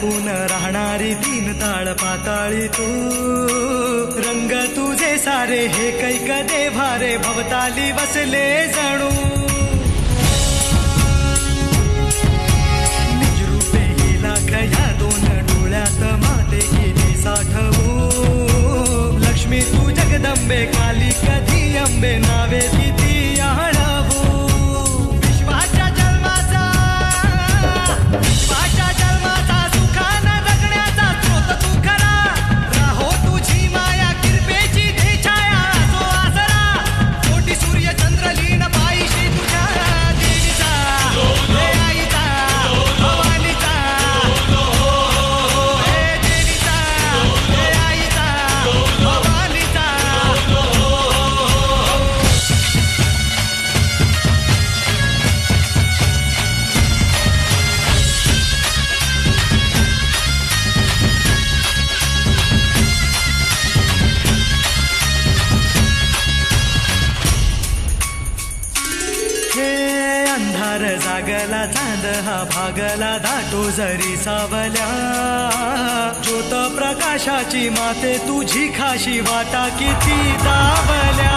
हृदयातून राहणारी दीन ताळ पाताळी तू, रंग तुझे सारे हे कैक देभारे भवताली वसले जणू, निजरूपे ही लाख या दोन डोळ्यात माते किती साठवू, लक्ष्मी तू जगदंबे काली कधी अंबे नावे किती आळवू, विश्वाच्या जन्माचा सुखानं जगण्याचा स्रोत तू खरा, राहो तुझी माया कृपेची दे छाया असो आसरा, कोटी सूर्य चंद्र लीन पायीशी तुझ्या देवीचा, हे आईचा भवानीचा, हे देवीचा, हे आईचा भवानीचा. हे अंधार जागला चांद हा भागला दाटो जरी सावल्या, ज्योत प्रकाशाची माते तुझी खाशी वाटा किती दावल्या.